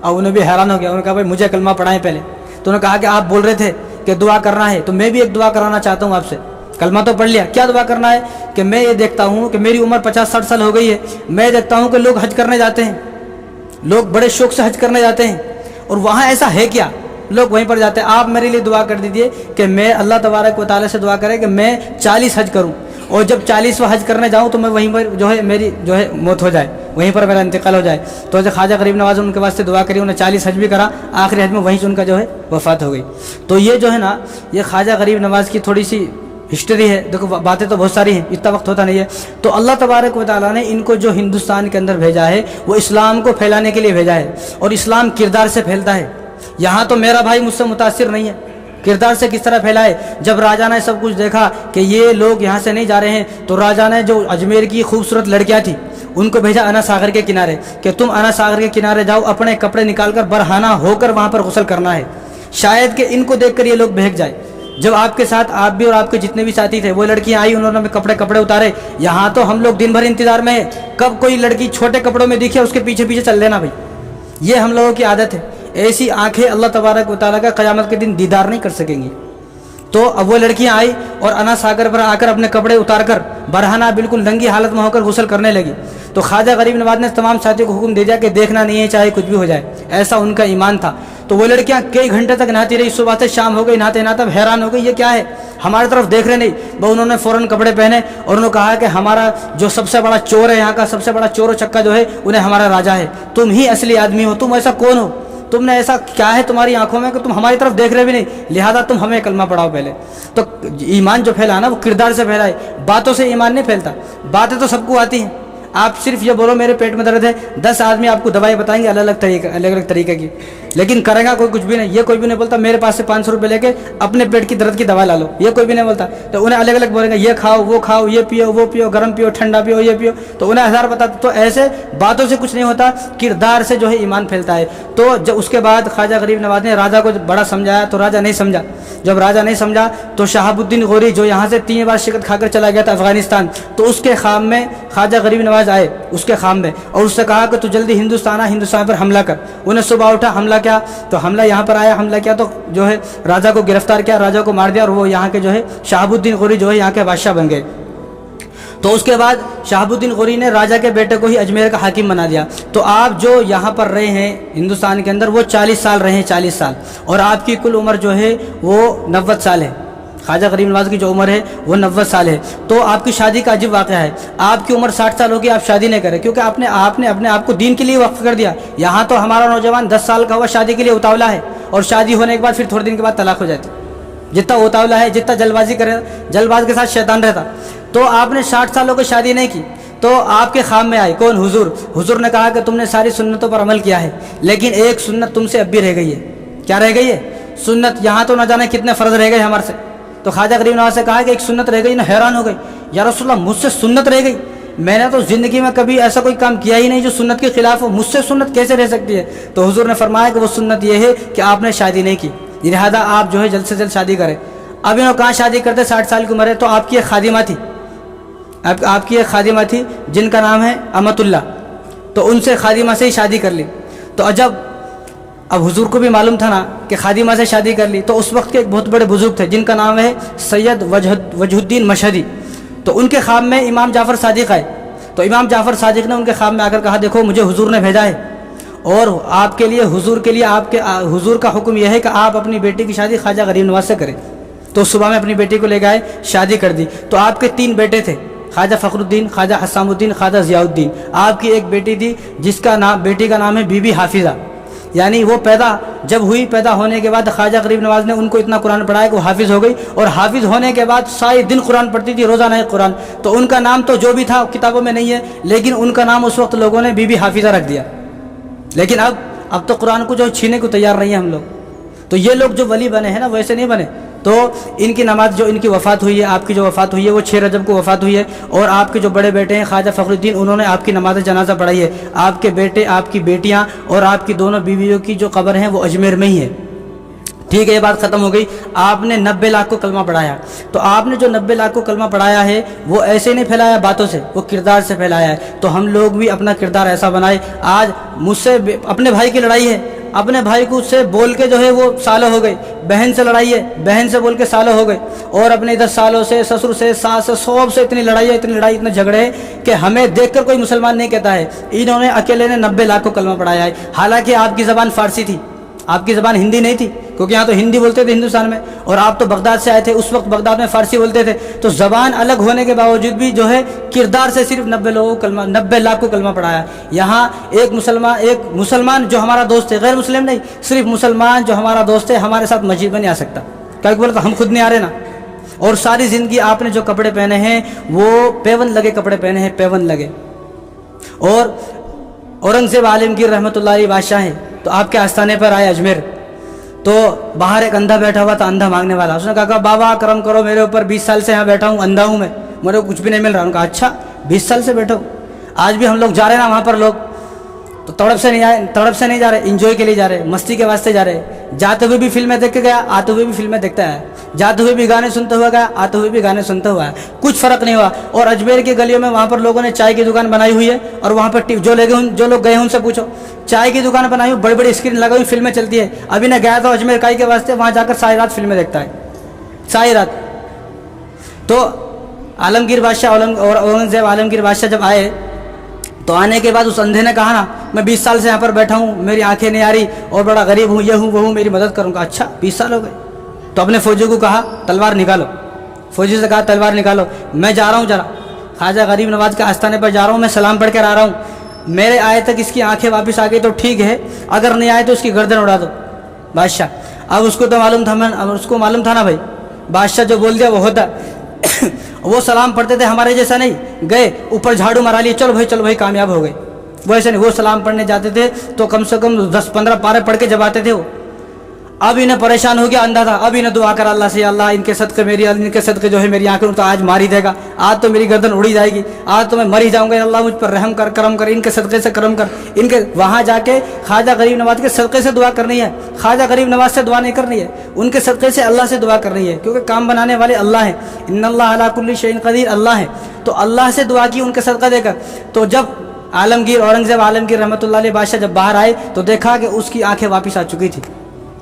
اور انہیں بھی حیران ہو گیا. انہوں نے کہا بھائی مجھے کلمہ پڑھائیں پہلے. تو انہوں نے کہا کہ آپ بول رہے تھے کہ دعا کرنا ہے, تو میں بھی ایک دعا کرانا چاہتا ہوں آپ سے. کلمہ تو پڑھ لیا, کیا دعا کرنا ہے کہ میں یہ دیکھتا ہوں کہ میری عمر 50-60 سال ہو گئی ہے, میں دیکھتا ہوں کہ لوگ حج کرنے جاتے ہیں, لوگ بڑے شوق سے حج کرنے جاتے ہیں, اور وہاں ایسا ہے کیا لوگ وہیں پر جاتے ہیں. آپ میرے لیے دعا کر دیجئے کہ میں اللہ تبارک و تعالیٰ سے دعا کرے کہ میں 40 حج کروں, اور جب 40واں حج کرنے جاؤں تو میں وہیں پر جو ہے میری جو ہے موت ہو جائے, وہیں پر میرا انتقال ہو جائے. تو جو خواجہ غریب نواز ان کے واسطے دعا کری, انہیں 40 حج بھی کرا, آخری حج میں وہیں سے ان کا جو ہے وفات ہو گئی. تو یہ جو ہے نا, یہ خواجہ غریب نواز کی تھوڑی سی ہسٹری ہے. دیکھو باتیں تو بہت ساری ہیں, اتنا وقت ہوتا نہیں ہے. تو اللہ تبارک و تعالیٰ نے ان کو جو ہندوستان کے اندر بھیجا ہے وہ اسلام کو پھیلانے کے لیے بھیجا ہے, اور اسلام کردار سے پھیلتا ہے. یہاں تو میرا بھائی مجھ سے متاثر نہیں ہے, کردار سے کس طرح پھیلائے. جب راجا نے سب کچھ دیکھا کہ یہ لوگ یہاں سے نہیں جا رہے ہیں, تو راجا نے جو اجمیر کی خوبصورت لڑکیاں تھیں ان کو بھیجا انا ساگر کے کنارے, کہ تم انا ساگر کے کنارے جاؤ, اپنے کپڑے نکال کر برہنہ ہو کر وہاں پر غسل کرنا ہے, شاید کہ ان کو دیکھ کر یہ لوگ بہک جائے. جب آپ کے ساتھ آپ بھی اور آپ کے جتنے بھی ساتھی تھے, وہ لڑکیاں آئی, انہوں نے کپڑے اتارے. یہاں تو ہم لوگ دن بھر انتظار میں ہیں, کب کوئی لڑکی چھوٹے کپڑوں میں دکھے اس کے پیچھے پیچھے چل لینا بھائی. یہ ہم لوگوں کی عادت ہے. ایسی آنکھیں اللہ تبارک و تعالیٰ کا قیامت کے دن دیدار نہیں کر سکیں گی. تو اب وہ لڑکیاں آئی اور انا ساگر پر آ کر اپنے کپڑے اتار کر برہنہ بالکل ننگی حالت میں ہو کر غسل کرنے لگی. تو خواجہ غریب نواز نے تمام ساتھیوں کو حکم دے دیا کہ دیکھنا نہیں ہے, چاہے کچھ بھی ہو جائے. ایسا ان کا ایمان تھا. تو وہ لڑکیاں کئی گھنٹے تک نہاتی رہی, صبح سے شام ہو گئی نہاتے نہاتے, حیران ہو گئی یہ کیا ہے, ہماری طرف دیکھ رہے نہیں. انہوں نے فوراً کپڑے پہنے اور انہوں نے کہا کہ ہمارا جو سب سے بڑا چور ہے, یہاں کا سب سے بڑا چور و چکا جو ہے, انہیں ہمارا راجا ہے. تم ہی اصلی آدمی ہو, تم ایسا کون ہو, تم نے ایسا کیا ہے تمہاری آنکھوں میں کہ تم ہماری طرف دیکھ رہے بھی نہیں, لہذا تم ہمیں کلمہ پڑھاؤ پہلے. تو ایمان جو پھیلا نا وہ کردار سے پھیلا ہے, باتوں سے ایمان نہیں پھیلتا. باتیں تو سب کو آتی ہیں, آپ صرف یہ بولو میرے پیٹ میں درد ہے, 10 آدمی آپ کو دوائی بتائیں گے الگ الگ طریقے کی, لیکن کرے گا کوئی کچھ بھی نہیں. یہ کوئی بھی نہیں بولتا میرے پاس سے 500 روپے لے کے اپنے پیٹ کی درد کی دوا لا لو, یہ کوئی بھی نہیں بولتا. تو انہیں الگ الگ بولیں گے یہ کھاؤ وہ کھاؤ, یہ پیو وہ پیو, گرم پیو ٹھنڈا پیو, یہ پیو, تو انہیں 1000 بتا. تو ایسے باتوں سے کچھ نہیں ہوتا, کردار سے جو ہے ایمان پھیلتا ہے. تو جب اس کے بعد خواجہ غریب نواز نے راجا کو بڑا سمجھایا تو راجا نہیں سمجھا. جب راجا نہیں سمجھا تو شہاب الدین غوری جو یہاں سے 3 بار شکست کھا کر چلا گیا تھا افغانستان, تو اس کے خام میں خواجہ غریب نواز آئے اس کے خام میں, اور اس سے کہا کہ تو جلدی ہندوستان پر حملہ کر. انہیں صبح اٹھا, حملہ کیا, تو حملہ یہاں پر آیا, حملہ کیا تو جو ہے راجا کو گرفتار کیا, راجا کو مار دیا, اور وہ یہاں کے جو ہے شہاب الدین غوری جو ہے یہاں کے بادشاہ بن گئے. تو اس کے بعد شہاب الدین غوری نے راجا کے بیٹے کو ہی اجمیر کا حاکم بنا دیا. تو آپ جو یہاں پر رہے ہیں ہندوستان کے اندر وہ 40 سال رہے ہیں, 40 سال, اور آپ کی کل عمر جو ہے وہ 90 سال ہے. خواجہ غریب نواز کی جو عمر ہے وہ 90 سال ہے. تو آپ کی شادی کا عجیب واقعہ ہے, آپ کی عمر 60 سال ہوگی, آپ شادی نہیں کریں کیونکہ آپ نے اپنے آپ کو دین کے لیے وقف کر دیا. یہاں تو ہمارا نوجوان 10 سال کا ہوا شادی کے لیے اتاولا ہے, اور شادی ہونے کے بعد پھر تھوڑے دن کے بعد طلاق ہو جاتی. جتنا اتاولا ہے, جتنا جلد بازی کرے, جلد باز کے ساتھ شیطان رہتا. تو آپ نے 60 سالوں کی شادی نہیں کی, تو آپ کے خام میں آئے کون, حضور نے کہا کہ تم نے ساری سنتوں پر عمل کیا ہے, لیکن ایک سنت تم سے اب بھی رہ گئی ہے. کیا رہ گئی ہے سنت؟ یہاں تو نہ جانے کتنے فرض رہ گئے ہمارے سے. تو خواجہ غریب نواز سے کہا کہ ایک سنت رہ گئی نا. حیران ہو گئی, یا رسول اللہ مجھ سے سنت رہ گئی, میں نے تو زندگی میں کبھی ایسا کوئی کام کیا ہی نہیں جو سنت کے خلاف ہو, مجھ سے سنت کیسے رہ سکتی ہے؟ تو حضور نے فرمایا کہ وہ سنت یہ ہے کہ آپ نے شادی نہیں کی, لہذا آپ جو ہے جلد سے جلد شادی کریں. اب انہوں کہاں شادی کرتے, 60 سال کی عمر ہے. تو آپ کی ایک خادمہ تھی, آپ کی ایک خادمہ تھی جن کا نام ہے امت اللہ, تو ان سے خادمہ سے ہی شادی کر لی. تو اب حضور کو بھی معلوم تھا نا کہ خادمہ سے شادی کر لی. تو اس وقت کے ایک بہت بڑے بزرگ تھے جن کا نام ہے سید وجہ الدین مشہدی. تو ان کے خواب میں امام جعفر صادق آئے. تو امام جعفر صادق نے ان کے خواب میں آ کر کہا دیکھو مجھے حضور نے بھیجا ہے, اور آپ کے لیے حضور کا حکم یہ ہے کہ آپ اپنی بیٹی کی شادی خواجہ غریب نواز سے کریں. تو صبح میں اپنی بیٹی کو لے گئے, شادی کر دی. تو آپ کے 3 بیٹے تھے, خواجہ فخر الدین, خواجہ حسام الدین, خواجہ ضیاء الدین. آپ کی ایک بیٹی تھی جس کا نام, بیٹی کا نام ہے بی بی حافظہ. یعنی وہ پیدا ہونے کے بعد خواجہ غریب نواز نے ان کو اتنا قرآن پڑھایا کہ وہ حافظ ہو گئی, اور حافظ ہونے کے بعد سارے دن قرآن پڑھتی تھی, روزانہ ایک قرآن. تو ان کا نام تو جو بھی تھا کتابوں میں نہیں ہے, لیکن ان کا نام اس وقت لوگوں نے بی بی حافظہ رکھ دیا. لیکن اب تو قرآن کو جو چھینے کو تیار نہیں ہے ہم لوگ. تو یہ لوگ جو ولی بنے ہیں نا ویسے نہیں بنے. تو ان کی نماز جو ان کی وفات ہوئی ہے, آپ کی جو وفات ہوئی ہے وہ 6 رجب کو وفات ہوئی ہے, اور آپ کے جو بڑے بیٹے ہیں خواجہ فخر الدین, انہوں نے آپ کی نماز جنازہ پڑھائی ہے. آپ کے بیٹے, آپ کی بیٹیاں اور آپ کی دونوں بیویوں کی جو قبر ہیں وہ اجمیر میں ہی ہے. ٹھیک ہے یہ بات ختم ہو گئی. آپ نے 90 لاکھ کو کلمہ پڑھایا, تو آپ نے جو 90 لاکھ کو کلمہ پڑھایا ہے وہ ایسے نہیں پھیلایا باتوں سے, وہ کردار سے پھیلایا ہے. تو ہم لوگ بھی اپنا کردار ایسا بنائے. آج مجھ سے اپنے بھائی کی لڑائی ہے, اپنے بھائی کو سے بول کے جو ہے وہ سالوں ہو گئے. بہن سے لڑائی ہے, بہن سے بول کے سالوں ہو گئے. اور اپنے ادھر سالوں سے سسر سے ساس سے سب سے اتنی لڑائی ہے, اتنی لڑائی, اتنے جھگڑے ہیں کہ ہمیں دیکھ کر کوئی مسلمان نہیں کہتا ہے. انہوں نے اکیلے نے 90 لاکھ کو کلمہ پڑھایا ہے. حالانکہ آپ کی زبان فارسی تھی, آپ کی زبان ہندی نہیں تھی, کیونکہ یہاں تو ہندی بولتے تھے ہندوستان میں, اور آپ تو بغداد سے آئے تھے, اس وقت بغداد میں فارسی بولتے تھے. تو زبان الگ ہونے کے باوجود بھی جو ہے کردار سے صرف 90 لاکھ کو کلمہ پڑھایا. یہاں ایک مسلمان جو ہمارا دوست ہے, غیر مسلم نہیں, صرف مسلمان جو ہمارا دوست ہے ہمارے ساتھ مسجد میں نہیں آ سکتا. کیا بولے تو ہم خود نہیں آ رہے نا. اور ساری زندگی آپ نے جو کپڑے پہنے ہیں وہ پیون لگے کپڑے پہنے ہیں, پیون لگے. اور اورنگزیب عالمگیر رحمۃ اللہ علیہ بادشاہ ہیں, تو آپ کے آستانے پر آئے اجمیر, تو باہر ایک اندھا بیٹھا ہوا تھا, اندھا مانگنے والا. اس نے کہا بابا کرم کرو میرے اوپر, 20 سال سے یہاں بیٹھا ہوں, اندھا ہوں میں, میرے کو کچھ بھی نہیں مل رہا. انہوں نے کہا اچھا 20 سال سے بیٹھا ہوں. آج بھی ہم لوگ جا رہے ہیں نا وہاں پر, لوگ تو تڑپ سے نہیں جا رہے, انجوائے کے لیے جا رہے, مستی کے واسطے جا رہے. جاتے ہوئے بھی فلمیں دیکھ کے گیا, آتے ہوئے بھی فلمیں دیکھتا ہے, جاتے ہوئے بھی گانے سنتے ہوئے گیا, آتے ہوئے بھی گانے سنتا ہوا ہے, کچھ فرق نہیں ہوا. اور اجمیر کی گلیوں میں وہاں پر لوگوں نے چائے کی دکان بنائی ہوئی ہے, اور وہاں پر جو لوگ گئے ہیں ان سے پوچھو, چائے کی دکان بنائی ہوئی, بڑی بڑی اسکرین لگائی ہوئی, فلمیں چلتی ہے. ابھی نے گیا تھا اجمیر کائی کے واسطے, وہاں جا کر ساری رات فلمیں دیکھتا ہے, ساری رات. تو عالمگیر بادشاہ اور اورنگزیب عالمگیر بادشاہ جب آئے, تو آنے کے بعد اس اندھے نے کہا نا میں 20 سال سے یہاں پر بیٹھا ہوں, میری آنکھیں نہیں آ رہی, اور بڑا غریب ہوں, یہ ہوں وہ ہوں, میری مدد کروں. گا اچھا 20 سال ہو گئے. تو اپنے فوجیوں کو کہا تلوار نکالو, فوجی سے کہا تلوار نکالو, میں جا رہا ہوں ذرا خواجہ غریب نواز کے آستانے پر جا رہا ہوں, میں سلام پڑھ کر آ رہا ہوں. میرے آئے تک اس کی آنکھیں واپس آ گئی تو ٹھیک ہے, اگر نہیں آئے تو اس کی گردن اڑا دو. بادشاہ اب اس کو تو معلوم تھا نا بھائی, بادشاہ جو بول دیا وہ ہوتا. وہ سلام پڑھتے تھے ہمارے جیسا نہیں, گئے اوپر جھاڑو مرا لیے, چلو بھائی کامیاب ہو گئے. وہ ایسے نہیں, وہ سلام پڑھنے جاتے تھے تو کم سے کم 10-15 پارے پڑھ کے جب آتے تھے وہ. اب انہیں پریشان ہو گیا, اندھا تھا, اب انہیں دعا کر اللہ سے, اللہ ان کے صدقے جو ہے میری آنکھیں تو آج مار ہی دے گا, آج تو میری گردن اڑی جائے گی, آج تو میں مر ہی جاؤں گا, اللہ مجھ پر رحم کر, کرم کر, ان کے صدقے سے کرم کر. ان کے وہاں جا کے خواجہ غریب نواز کے صدقے سے دعا کرنی ہے, خواجہ غریب نواز سے دعا نہیں کرنی ہے, ان کے صدقے سے اللہ سے دعا کرنی ہے, کیونکہ کام بنانے والے اللہ ہیں. ان اللہ علی کل شیء قدیر, اللہ ہے. تو اللہ سے دعا کی ان کے صدقہ دے کر. تو جب اورنگزیب عالمگیر رحمۃ اللہ علیہ بادشاہ جب باہر آئے تو دیکھا کہ اس کی آنکھیں واپس آ چکی تھی.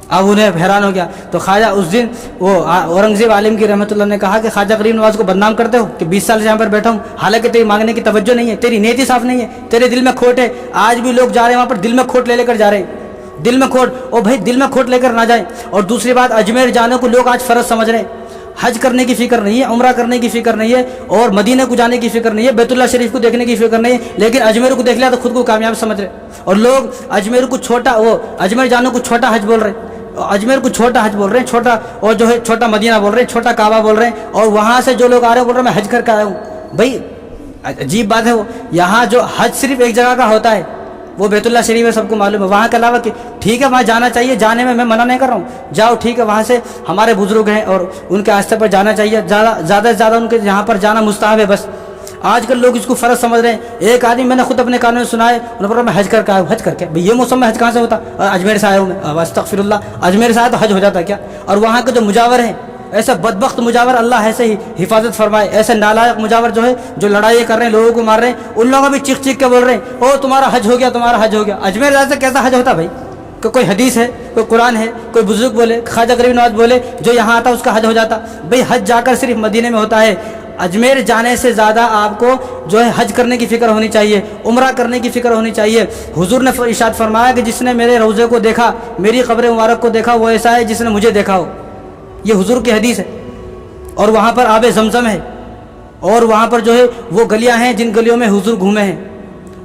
اب انہیں حیران ہو گیا. تو خواجہ اس دن وہ اورنگزیب عالمگیر رحمۃ اللہ نے کہا کہ خواجہ غریب نواز کو بدنام کرتے ہو کہ 20 سال سے یہاں پر بیٹھا ہوں, حالانکہ تیری مانگنے کی توجہ نہیں ہے, تیری نیتی صاف نہیں ہے, تیرے دل میں کھوٹ ہے. آج بھی لوگ جا رہے ہیں وہاں پر دل میں کھوٹ لے کر جا رہے ہیں, دل میں کھوٹ. اور بھائی دل میں کھوٹ لے کر نہ جائیں. اور دوسری بات, اجمیر جانے کو لوگ آج فرض سمجھ رہے ہیں, حج کرنے کی فکر نہیں ہے, عمرہ کرنے کی فکر نہیں ہے, اور مدینہ کو جانے کی فکر نہیں ہے, بیت اللہ شریف کو دیکھنے کی فکر نہیں ہے, لیکن اجمیر کو دیکھ لیا تو خود کو کامیاب سمجھ رہے. اور لوگ اجمیر جانے کو چھوٹا حج بول رہے ہیں, اجمیر کو چھوٹا حج بول رہے ہیں, چھوٹا, اور جو ہے چھوٹا مدینہ بول رہے ہیں, چھوٹا کعبہ بول رہے ہیں. اور وہاں سے جو لوگ آ رہے ہیں بول رہے ہیں میں حج کر کے آیا ہوں. بھائی عجیب بات ہے. وہ یہاں جو حج صرف ایک جگہ کا ہوتا ہے, وہ بیت اللہ شریف ہے, سب کو معلوم ہے. وہاں کے علاوہ کہ ٹھیک ہے وہاں جانا چاہیے, جانے میں منع نہیں کر رہا ہوں, جاؤ ٹھیک ہے, وہاں سے ہمارے بزرگ ہیں اور ان کے آستے پر جانا چاہیے, زیادہ سے زیادہ ان کے یہاں پر جانا مستحب ہے. بس آج کل لوگ اس کو فرض سمجھ رہے ہیں. ایک آدمی میں نے خود اپنے کانوں میں سنا ہے, انہوں نے بولا میں حج کر کے آیا ہوں. حج کر کے بھائی یہ موسم میں حج کہاں سے ہوتا, اجمیر سے آیا ہوں میں, استغفر اللہ, اجمیر سے آیا تو حج ہو جاتا ہے کیا. اور وہاں کے جو مجاور ہیں, ایسے بدبخت مجاور, اللہ ایسے ہی حفاظت فرمائے, ایسے نالائق مجاور جو ہے جو لڑائی کر رہے ہیں, لوگوں کو مار رہے ہیں, ان لوگوں بھی چیخ چیخ کے بول رہے ہیں او تمہارا حج ہو گیا, تمہارا حج ہو گیا. اجمیر جانے سے کیسا حج ہوتا بھائی؟ کہ کوئی حدیث ہے, کوئی قرآن ہے, کوئی بزرگ بولے, خواجہ غریب نواز بولے, جو یہاں آتا اس کا حج ہو جاتا. بھائی حج جا کر صرف مدینے میں ہوتا ہے. اجمیر جانے سے زیادہ آپ کو جو ہے حج کرنے کی فکر ہونی چاہیے, عمرہ کرنے کی فکر ہونی چاہیے. حضور نے ارشاد فرمایا کہ جس نے میرے روضے کو دیکھا, میری قبر مبارک کو دیکھا, وہ ایسا ہے جس نے مجھے دیکھا ہو. یہ حضور کی حدیث ہے. اور وہاں پر آب زمزم ہے, اور وہاں پر جو ہے وہ گلیاں ہیں جن گلیوں میں حضور گھومے ہیں.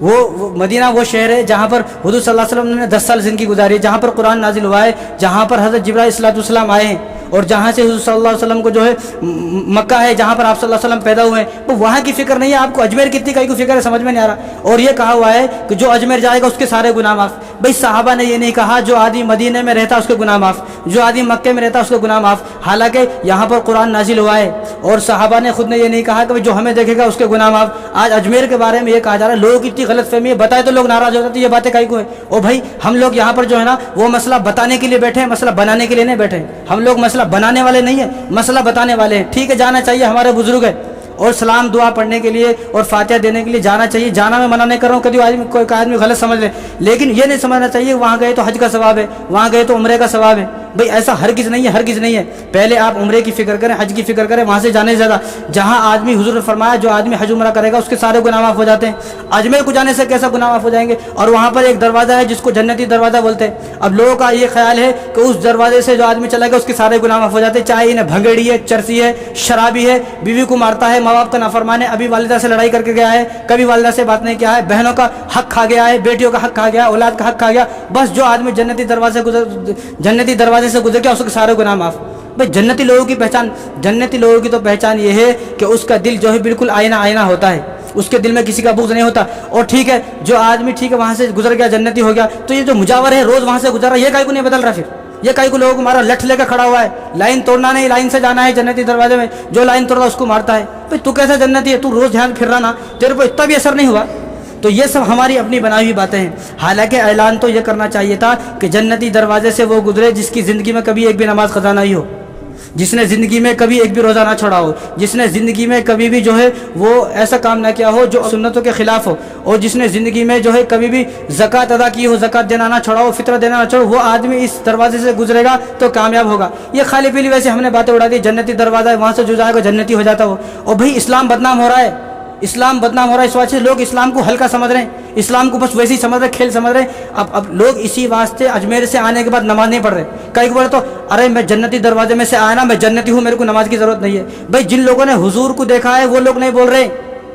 وہ مدینہ وہ شہر ہے جہاں پر حضور صلی اللہ علیہ وسلم نے 10 سال زندگی گزاری ہے, جہاں پر قرآن نازل ہوا ہے, جہاں پر حضرت جبرائیل علیہ السلام آئے ہیں. اور جہاں سے حضور صلی اللہ علیہ وسلم کو جو ہے مکہ ہے جہاں پر آپ صلی اللہ علیہ وسلم پیدا ہوئے ہیں، تو وہاں کی فکر نہیں ہے آپ کو، اجمیر کتنی کئی کو فکر ہے سمجھ میں نہیں آ رہا۔ اور یہ کہا ہوا ہے کہ جو اجمیر جائے گا اس کے سارے گناہ معاف۔ بھئی صحابہ نے یہ نہیں کہا جو آدمی مدینے میں رہتا اس کے گناہ معاف، جو آدمی مکے میں رہتا اس کے گناہ معاف، حالانکہ یہاں پر قرآن نازل ہوا ہے اور صحابہ نے خود نے یہ نہیں کہا کہ جو ہمیں دیکھے گا اس کے گناہ معاف۔ آج اجمیر کے بارے میں یہ کہا جا رہا ہے، لوگوں کی اتنی غلط فہمی ہے، بتائے تو لوگ ناراض ہو جاتے ہیں، یہ باتیں کائی کو ہے؟ اور بھائی ہم لوگ یہاں پر جو ہے نا وہ مسئلہ بتانے کے لیے بیٹھے ہیں، مسئلہ بنانے کے لیے نہیں بیٹھے ہیں۔ ہم لوگ مسئلہ بنانے والے نہیں ہیں، مسئلہ بتانے والے ہیں۔ ٹھیک ہے جانا چاہیے، ہمارے بزرگ ہے، اور سلام دعا پڑھنے کے لیے اور فاتحہ دینے کے لیے جانا چاہیے، جانا میں منع نہیں کر رہا ہوں، کبھی کوئی آدمی غلط سمجھ لے، لیکن یہ نہیں سمجھنا چاہیے وہاں گئے تو حج کا ثواب ہے، وہاں گئے تو عمرے کا ثواب ہے۔ بھئی ایسا ہرگز نہیں ہے، ہرگز نہیں ہے۔ پہلے آپ عمرے کی فکر کریں، حج کی فکر کریں، وہاں سے جانے سے زیادہ جہاں آدمی، حضور نے فرمایا جو آدمی حج عمرہ کرے گا اس کے سارے گناہ معاف ہو جاتے ہیں۔ اجمیر کو جانے سے کیسا گناہ معاف ہو جائیں گے؟ اور وہاں پر ایک دروازہ ہے جس کو جنتی دروازہ بولتے ہیں۔ اب لوگوں کا یہ خیال ہے کہ اس دروازے سے جو آدمی چلا گا اس کے سارے گناہ معاف ہو جاتے ہیں، چاہے انہیں بھنگڑی ہے، چرسی ہے، شرابی ہے، بیوی کو مارتا ہے، ماں باپ کا نافرمان ہے، ابھی والدہ سے لڑائی کر کے گیا ہے، کبھی والدہ سے بات نہیں کیا ہے، بہنوں کا حق کھا گیا ہے، بیٹیوں کا حق کھا گیا، اولاد کا حق کھا گیا، بس جو آدمی جنتی دروازے سے گزر گیا اس کے سارے گناہ معاف۔ بھائی جنتی لوگوں کی پہچان، جنتی لوگوں کی تو پہچان یہ ہے کہ اس کا دل جو ہے بالکل آئینہ ہوتا ہے، اس کے دل میں کسی کا بغض نہیں ہوتا۔ اور ٹھیک ہے جو آدمی ٹھیک ہے وہاں سے گزر گیا جنتی ہو گیا، تو یہ جو مجاور ہے روز وہاں سے گزر رہا ہے یہ کائی کو نہیں بدل رہا، پھر یہ کئی کو لوگوں کو مارا، لٹھ لے کے کھڑا ہوا ہے، لائن توڑنا نہیں، لائن سے جانا ہے جنتی دروازے میں، جو لائن توڑا اس کو مارتا ہے۔ بھائی تو کیسا جنتی ہے؟ تو روز دھیان پھر رہا نا، تیرے کو اتنا بھی اثر نہیں ہوا؟ تو یہ سب ہماری اپنی بنائی ہوئی باتیں ہیں۔ حالانکہ اعلان تو یہ کرنا چاہیے تھا کہ جنتی دروازے سے وہ گزرے جس کی زندگی میں کبھی ایک بھی نماز قضا نہیں ہو، جس نے زندگی میں کبھی ایک بھی روزہ نہ چھوڑا ہو، جس نے زندگی میں کبھی بھی جو ہے وہ ایسا کام نہ کیا ہو جو سنتوں کے خلاف ہو، اور جس نے زندگی میں جو ہے کبھی بھی زکوٰۃ ادا کی ہو، زکوٰۃ دینا نہ چھوڑا ہو، فطرہ دینا نہ چھوڑا ہو، وہ آدمی اس دروازے سے گزرے گا تو کامیاب ہوگا۔ یہ خالی پیلی ویسے ہم نے باتیں اڑا دی، جنتی دروازہ ہے وہاں سے جو جائے گا جنتی ہو جاتا ہو۔ اور بھائی اسلام بدنام ہو رہا ہے، اسلام بدنام ہو رہا ہے، اس وجہ سے لوگ اسلام کو ہلکا سمجھ رہے ہیں، اسلام کو بس ویسے ہی سمجھ رہے ہیں، کھیل سمجھ رہے ہیں۔ اب لوگ اسی واسطے اجمیر سے آنے کے بعد نماز نہیں پڑھ رہے۔ کئی بولے تو ارے میں جنتی دروازے میں سے آیا نا، میں جنتی ہوں، میرے کو نماز کی ضرورت نہیں ہے۔ بھائی جن لوگوں نے حضور کو دیکھا ہے وہ لوگ نہیں بول رہے،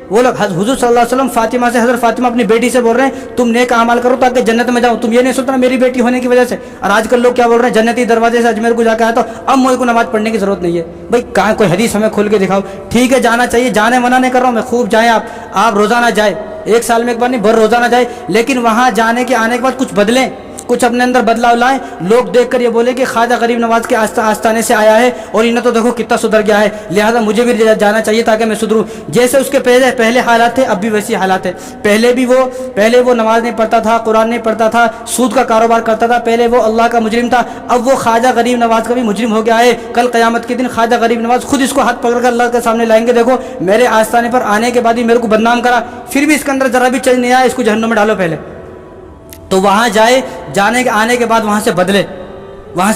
وہ لوگ حضور صلی اللہ علیہ وسلم فاطمہ سے، حضرت فاطمہ اپنی بیٹی سے بول رہے ہیں تم نیک اعمال کرو تاکہ جنت میں جاؤ، تم یہ نہیں سننا میری بیٹی ہونے کی وجہ سے۔ اور آج کل لوگ کیا بول رہے ہیں؟ جنتی دروازے سے اجمیر کو جا کے آیا تو اب مجھ کو نماز پڑھنے کی ضرورت نہیں ہے۔ بھائی کہاں کوئی حدیث ہمیں کھول کے دکھاؤ۔ ٹھیک ہے جانا چاہیے، جانے منع نہیں کر رہا ہوں میں، خوب جائیں آپ روزانہ جائیں، ایک سال میں ایک بار نہیں بر روزانہ جائیں، لیکن وہاں جانے کے آنے کے بعد کچھ بدلیں، کچھ اپنے اندر بدلاؤ لائیں، لوگ دیکھ کر یہ بولے کہ خواجہ غریب نواز کے آستانے سے آیا ہے اور انہیں تو دیکھو کتنا سدھر گیا ہے، لہذا مجھے بھی جانا چاہیے تاکہ میں سدھروں۔ جیسے اس کے پہلے حالات تھے اب بھی ویسی حالات ہیں۔ پہلے وہ نماز نہیں پڑھتا تھا، قرآن نہیں پڑھتا تھا، سود کا کاروبار کرتا تھا، پہلے وہ اللہ کا مجرم تھا، اب وہ خواجہ غریب نواز کا بھی مجرم ہو گیا ہے۔ کل قیامت کے دن خواجہ غریب نواز خود اس کو ہاتھ پکڑ کر اللہ کے سامنے لائیں گے، دیکھو میرے آستانے پر آنے کے بعد ہی میرے کو بدنام کرا، پھر بھی اس کے اندر ذرا بھی چینج نہیں آیا، اس کو جہنم میں ڈالو پہلے۔ تو وہاں آنے کے بعد وہاں سے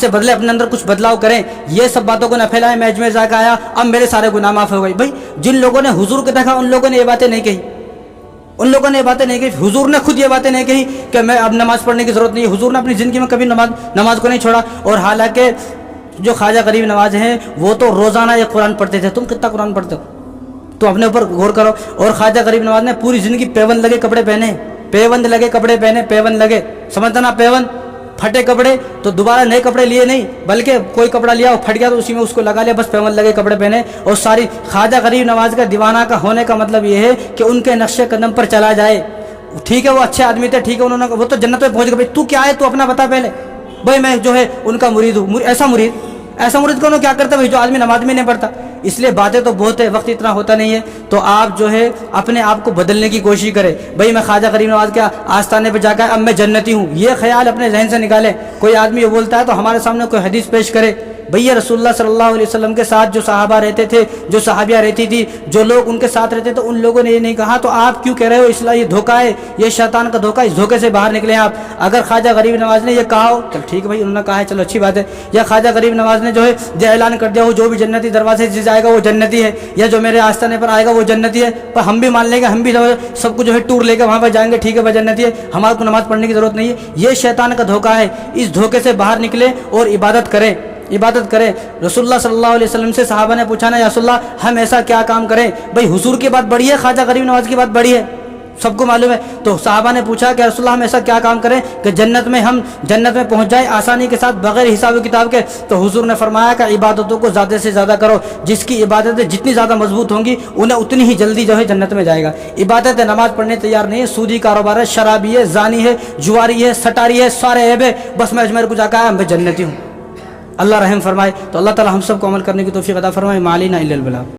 بدلے، اپنے اندر کچھ بدلاؤ کریں، یہ سب باتوں کو نہ پھیلائیں میں اجمیر جا کے آیا اب میرے سارے گناہ معاف ہو گئے۔ بھائی جن لوگوں نے حضور کو دیکھا ان لوگوں نے یہ باتیں نہیں کہی، حضور نے خود یہ باتیں نہیں کہی کہ میں اب نماز پڑھنے کی ضرورت نہیں ہے، حضور نے اپنی زندگی میں کبھی نماز کو نہیں چھوڑا۔ اور حالانکہ جو خواجہ غریب نواز ہیں وہ تو روزانہ یہ قرآن پڑھتے تھے، تم کتنا قرآن پڑھتے ہو تو اپنے اوپر غور کرو۔ اور خواجہ غریب نواز نے پوری زندگی پیوند لگے کپڑے پہنے، پیوند لگے، سمجھتا نا، پیوند پھٹے کپڑے تو دوبارہ نئے کپڑے لیے نہیں، بلکہ کوئی کپڑا لیا وہ پھٹ گیا تو اسی میں اس کو لگا لیا، بس پیوند لگے کپڑے پہنے۔ اور ساری خواجہ غریب نواز کا دیوانہ کا ہونے کا مطلب یہ ہے کہ ان کے نقش قدم پر چلا جائے۔ ٹھیک ہے وہ اچھے آدمی تھے، ٹھیک ہے وہ تو جنت میں پہنچ گئے، بھائی تو کیا ہے، تو اپنا بتا پہلے۔ بھائی میں جو ہے ان کا مرید ہوں، ایسا مرید کون کیا کرتا ہے بھائی جو آدمی نماز میں نہیں پڑھتا۔ اس لیے باتیں تو بہت ہے، وقت اتنا ہوتا نہیں ہے، تو آپ جو ہے اپنے آپ کو بدلنے کی کوشش کریں۔ بھائی میں خواجہ غریب نواز کے آستانے پہ جا کر اب میں جنتی ہوں، یہ خیال اپنے ذہن سے نکالیں۔ کوئی آدمی یہ بولتا ہے تو ہمارے سامنے کوئی حدیث پیش کرے، بھئی یہ رسول اللہ صلی اللہ علیہ وسلم کے ساتھ جو صحابہ رہتے تھے، جو صحابیہ رہتی تھی، جو لوگ ان کے ساتھ رہتے تھے، ان لوگوں نے یہ نہیں کہا تو آپ کیوں کہہ رہے ہو؟ اس لیے یہ دھوکہ ہے، یہ شیطان کا دھوکہ، اس دھوکے سے باہر نکلیں آپ۔ اگر خواجہ غریب نواز نے یہ کہا ہو چل ٹھیک ہے بھائی، انہوں نے کہا ہے چلو اچھی بات ہے، یا خواجہ غریب نواز نے جو ہے یہ اعلان کر دیا ہو جو بھی جنتی دروازے سے جائے گا وہ جنتی ہے، یا جو میرے آستانے پر آئے گا وہ جنتی ہے، پر ہم بھی مان لیں گے، ہم بھی سب کو جو ہے ٹور لے کے وہاں پر جائیں گے، ٹھیک ہے وہ جنتی ہے، ہمارے کو نماز پڑھنے کی ضرورت نہیں ہے۔ یہ شیطان کا دھوکہ ہے، اس دھوکے سے باہر نکلیں اور عبادت کریں۔ رسول اللہ صلی اللہ علیہ وسلم سے صحابہ نے پوچھا نا یا رسول اللہ ہم ایسا کیا کام کریں؟ بھئی حضور کی بات بڑی ہے، خواجہ غریب نواز کی بات بڑی ہے؟ سب کو معلوم ہے. تو صحابہ نے پوچھا کہ رسول اللہ ہم ایسا کیا کام کریں کہ جنت میں پہنچ جائے آسانی کے ساتھ بغیر حساب و کتاب کے. تو حضور نے فرمایا کہ عبادتوں کو زیادہ سے زیادہ کرو. جس کی عبادتیں جتنی زیادہ مضبوط ہوں گی انہیں اتنی ہی جلدی جو ہے جنت میں جائے گا. عبادت نماز پڑھنے تیار نہیں ہے، سودی کاروبار ہے، شرابی ہے، زانی ہے، جواری ہے، سٹاری ہے، سارے عیب ہے، بس میں اجمیر کو جا کے آیا میں جنتی ہوں. اللہ رحم فرمائے. تو اللہ تعالی ہم سب کو عمل کرنے کی توفیق عطا فرمائے. ما علینا الا البلاغ.